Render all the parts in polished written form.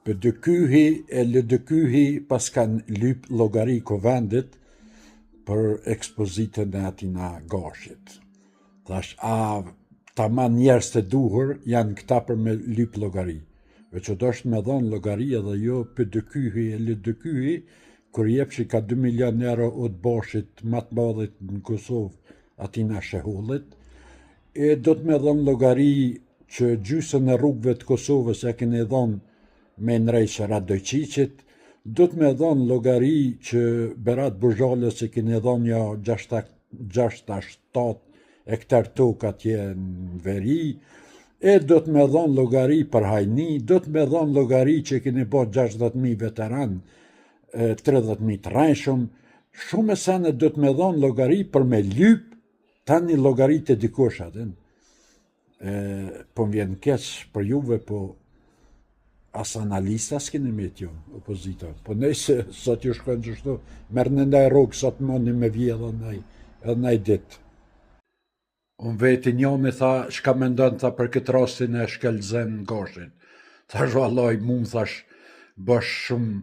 PDQ-hi e LDQ-hi pas kanë lyp llogari Kovendit për ekspozitën e atina gashit. Thash, taman njerëz të duhur janë këta për me lyp llogari. Veç që do është me dhonë llogari edhe jo PDQ-hi e LDQ-hi, kur jep që ka 2 milion euro o të bashit më të madhit në Kosovë atina shehullit, e do të me dhonë llogari që gjysën e rrugëve të Kosovës e keni dhonë me nrejshë Radojqiqit, do të me dhonë llogari që Berat Buzhalës e keni dhonë ja 6-7 hektar tokë atje në veri, e do të me dhonë llogari për hajni, do të me dhonë llogari që keni bo 60.000 veteran, 30.000 të rajshëm, shumë e sene do të me dhonë llogari për me lyp, tani llogari të dikush atin. Po më vjen keq për juve, po as analista s'keni me t'ju, opozita. Po nejse, sot ju shkojnë qështu, merë në ndaj rogë, sot mëni me vje edhe naj dit. Unë veti një me tha, shka me ndonë, tha për këtë rastin e shkelzen në gashin. Thash vallaj, mu më thash, bësh shumë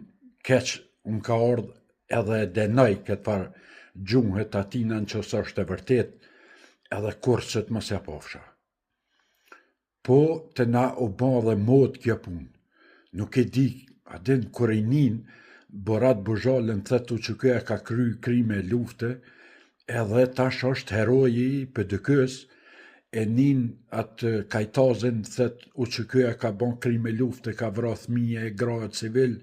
keq, unë ka ardhë edhe e denoj këtë farë gjunhet atina në qësë është e vërtet, edhe kurset mos ja pofsha. Po, të na u bon dhe mod kjo punë. Nuk e di, adin kur e nin, Berat Buzhalën thëtu që kjo e ka kry krime lufte, edhe tash është heroji i PDQ-s, e nin atë kajtazin thët u që kjo e ka bon krime lufte, ka vra fëmije e gra civil,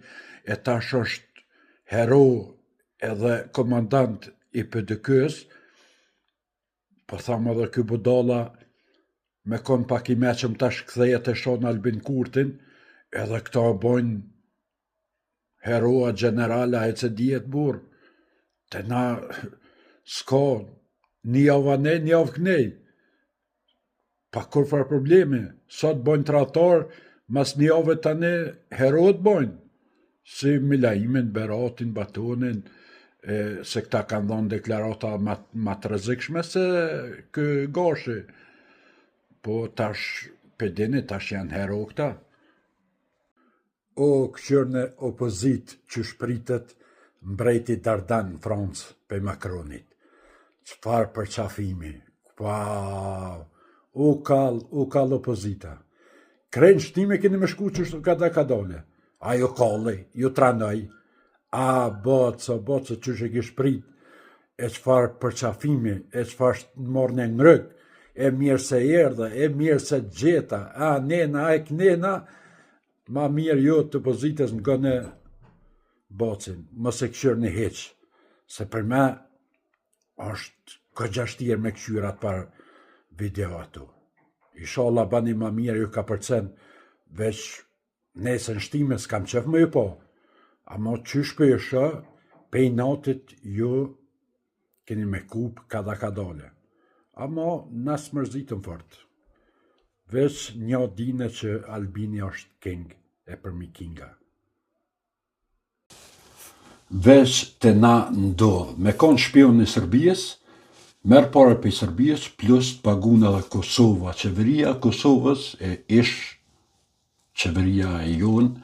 e tash është hero edhe komandant i PDQ-s, po thamë edhe kjo budala, me kon pak i meqëm tash kthejet e shon Albin Kurtin, edhe këta bojnë heroa generala e që dijet burë. Të na s'ka një javë ne, një javë kënej. Pa kur farë probleme. Sot bojnë tratar, mas një javë të ne herot bojnë. Si Milaimin, Beratin, Batonin, se këta kanë dhonë deklarata ma të rëzikshme se kë gashi. Po tash, pedini tash janë hero këta. O këqyrë në opozit që shpritet mbreti Dardan në Francë pe Macronit. Qëfar për qafimi. U kall opozita. Krenë shtime keni me shku që ka dole. A ju kalli, ju tranoj. A boco që që ki shprit. E qëfar për qafimi, e qëfar morë në ngrëk. E mirë se erdhe, e mirë se gjeta. A nena, a e kënena. Ma mirë jo të pozitës në gënë bocin, mos e këshyrë një heqë, se për me është këgjashtirë me këshyrë atë par video ato. Inshallah bani ma mirë ju ka përcen, veç nesën shtime s'kam qef më ju po, ama qysh për shë, pej natit ju keni me kup kada kadale. Ama nësë mërzitëm fort. Veç një dine që Albini është king e përmi kinga. Veç të na ndodhë, me konë shpion në Sërbijës, merë pare për Sërbijës, plus të pagun edhe Kosova. Qeveria Kosovës e ish, qeveria e jonë,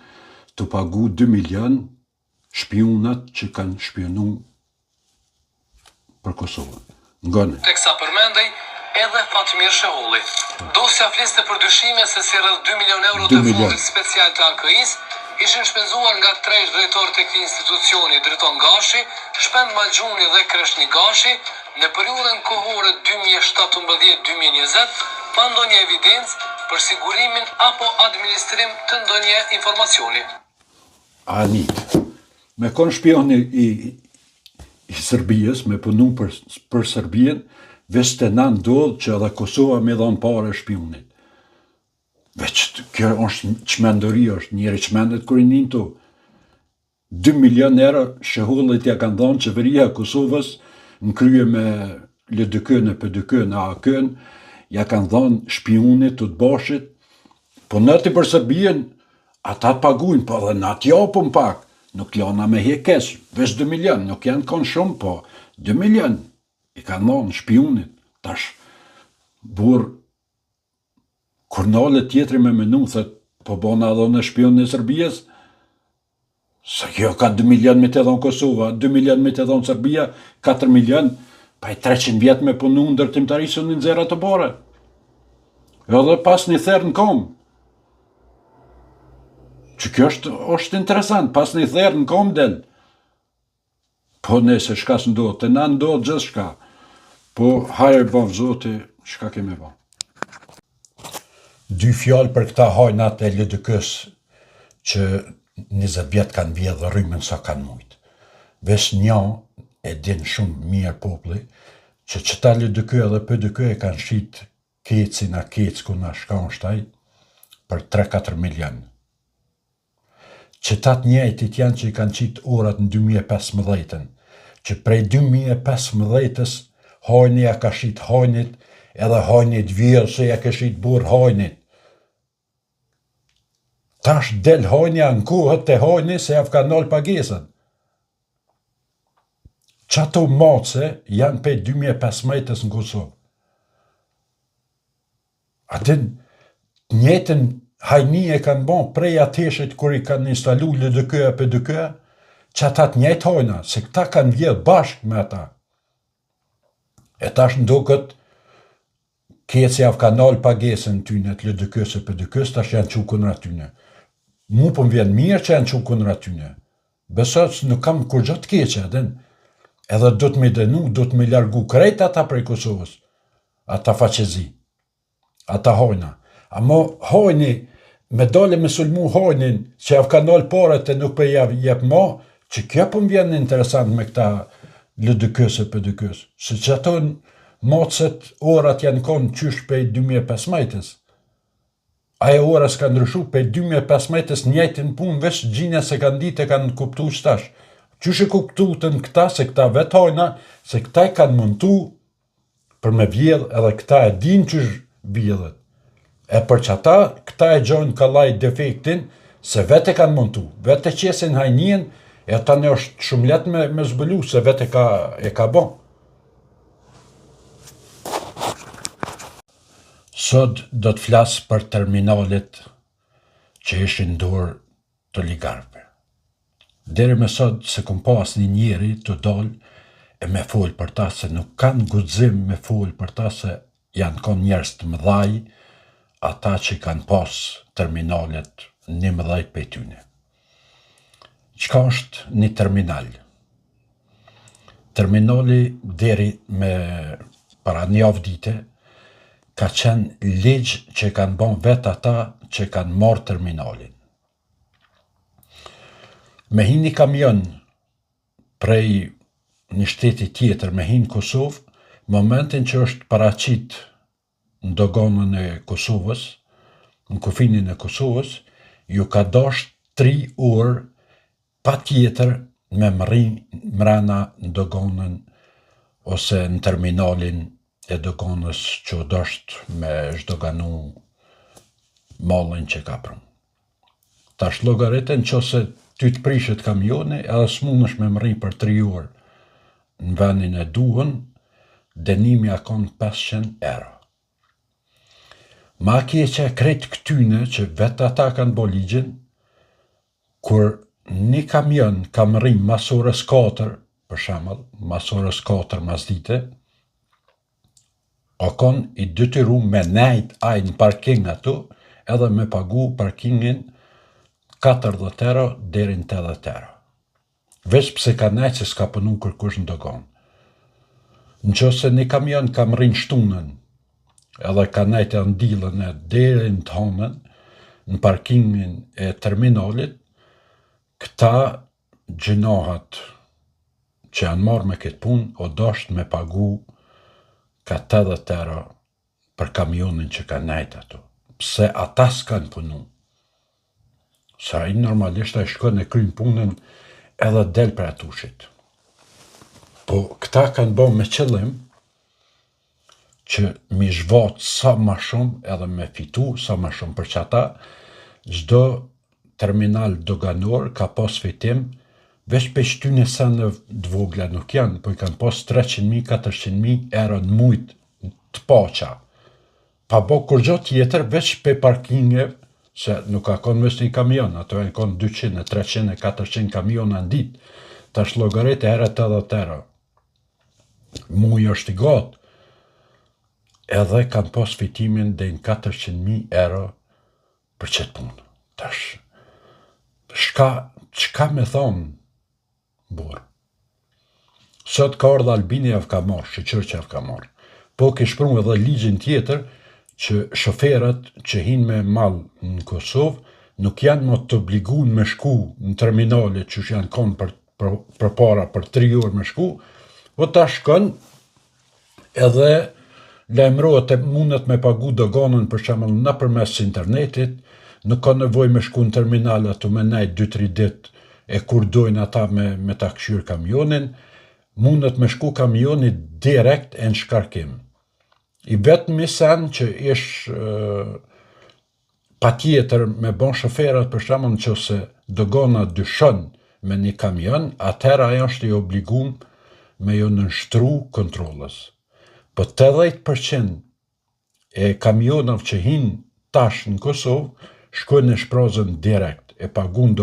të pagu 2 milion shpionat që kanë shpionu për Kosovën. Ngone. Teksa përmendej, edhe Fatmir Shehulli. Dosja fliste për dyshime se si rreth 2 milion euro të fondit special të AKI-s ishin shpenzuar nga 3 drejtorët e këtij institucioni, drejton Gashi, Shpend Malxhuni dhe Kreshni Gashi, në periudhën kohore 2017-2020, pa ndonjë evidencë për sigurimin apo administrim të ndonjë informacioni. Anit, me kon shpioni i Sërbijës, me punu për Sërbijën, veç të na ndodhë që edhe Kosova me dhonë pare shpionit. Veç kjo është qmendëri, është njëri qmendet kër i njën tu. 2 milion euro Shehullit ja kanë dhonë qeveria Kosovës në krye me LDK-n e PDK-n e AK-n, ja kanë dhonë shpionit të bashit, po nëti për Sërbijën, ata të paguin, po dhe në atë japën pak. Nuk lana me hekes, veç 2 milion, nuk janë konë shumë, po 2 milion i kanë dhonë shpionit. Tash, burë, kur nale tjetëri me menu, thët, po bona edhe në shpion në Sërbijës, Se kjo ka 2 milion me të dhonë Kosova, 2 milion me të dhonë Serbia, 4 milion, pa i 300 vjet me punu në ndërtimtarisë në nxerra të bore. Edhe pas një therë në kom. Që kjo është interesant, pas një therë në kom del. Po nëse shka së ndodhë, të na ndodhë gjithë shka. Po hajër bëvë zoti, shka keme bëvë. 2 fjallë për këta hajnat e LDK-s që 20 vjetë kanë vjedhë dhe rrymën sa kanë mujtë. Vesh një e din shumë mirë popli, që qëta LDK dhe PDK e kanë shqitë kecin a kec ku na shka në shtaj për 3-4 milion. Qëtat njëjtit janë që i kanë qitë orat në 2015, që prej 2015-ës hajni ja ka shqitë hajnit, edhe hajnit vjerë se ja ka shqitë burë hajnit. Tash del hajnja në kohët të hajni se ja ka nalë pagesën. Qato matëse janë për 2015-ës në Kosovë. Atin njëtën hajni e kanë bon prej ateshit kër i kanë instalu LDK e PDK, që ata të njëjtë hajna, se këta kanë vjedhë bashkë me ata. E tash ndokët, keci avë ka nalë pagesën tyne të LDK-s e PDK-s, tash janë qu kundra tyne. Mu po më vjen mirë që janë qu kundra tyne. Besot nuk kam kur gjatë keqe, edhe do të me denu, do të me largu krejt ata prej Kosovës. Ata faqezi. Ata hajna. Amo hajni, me dole me sulmu hajnin, që javë ka nalë paret e nuk për jep ma, që kjo për më vjen interesant me këta LDK-s e PDK-s. Se që ato matëset orat janë konë qysh për 2015-ës. Aje ora s'ka ndryshu për 2015-ës njëjtin punë, vesh gjinja se kanë ditë e kanë kuptu qëtash. Qysh e kuptu të në këta, se këta vetë hajna, se këta e kanë mëntu për me vjedh, edhe këta e din qysh vjedhet. E për që ata, këta e gjojnë kalaj defektin, se vetë e kanë mëntu, vetë e qesin hajnien, e ata ne është shumë let me zbëlu, se vetë e ka bon. Sot do të flasë për terminalet që ishin dorë të oligarkëve. Deri me sot se kom pas një njeri të dollë e me folë për ta se nuk kanë guxim me folë për ta se janë konë njerëz të mëdhaj, ata që kanë pas terminalet 11 për tyne. Qka është një terminal? Terminali deri me para një javë dite ka qenë ligjë që kanë bon vetë ata që kanë marrë terminalin. Me hin një kamion prej një shteti tjetër, me hin Kosovë, momentin që është paraqit në doganën e Kosovës, në kufinin e Kosovës, ju ka dash 3 orë pa tjetër me mrena në doganën ose në terminalin e doganës që dosht me zhdoganu mallin që ka prëm. Tash llogaritën që ose ty të prishet kamioni, edhe s'munësh me mri për 3 orë në vendin e duhën, denimi akon 500 euro. Ma keqe krejt këtyne që vetë ata kanë bo ligjin, kur një kamion ka mri mas orës 4, për shembull, mas orës 4 mas dite, akon i detyru me nejt aj në parking ato, edhe me pagu parkingin 40 euro deri në 80 euro. Veç pse ka nejt se s'ka punu kërkush në dogan. Në qëse një kamion ka mrin shtunën, edhe ka nejt e ndilën e deri në të hanën, në parkingin e terminalit, këta gjinohat që janë marrë me këtë punë, o dasht me pagu ka 80 euro për kamionin që ka nejt ato. Pse ata s'kan punu. Sa i normalisht a i shkon e kryn punën edhe del për atushit. Po këta kanë bo me qëllim që mi zhvat sa ma shumë edhe me fitu sa ma shumë, për që ata çdo terminal doganor ka pas fitim, veç për shtyne sa në dvogla nuk janë, po i kanë pas 300.000, 400.000 euro në mujt të paqa. Pa bo kur gjo tjetër, veç për parkinge se nuk ka konë mes një kamion, ato e në konë 200, 300, 400 kamiona në ditë, tash llogarit herët edhe tëra. Muj është i gotë, edhe kanë pas fitimin dhe në 400.000 euro për qëtë punë. Tash, çka me thonë, burë? Sot ka ardhë Albini Avkamar, shqyqër që Avkamar. Po ke shpru edhe ligjin tjetër që shoferat që hinë me malë në Kosovë nuk janë më të obliguar me shku në terminale që janë konë për para për 3 orë me shku, po ta shkon edhe lajmërohet e mundet me pagu doganën për shembull nëpërmes internetit, nuk ka nevojë me shku në terminal ato me nejt 2-3 ditë e kur dojnë ata me ta këshyr kamionin, mundet me shku kamioni direkt e në shkarkim. I vetëmi sen që ish pa tjetër me bon shoferat për shembull nëse dogana dyshon me një kamion, atëherë ajo është i obligum me jo nënshtru kontrolës. Po 80% e kamionave që hinë tash në Kosovë shkojnë në shprazën direkt, e pagun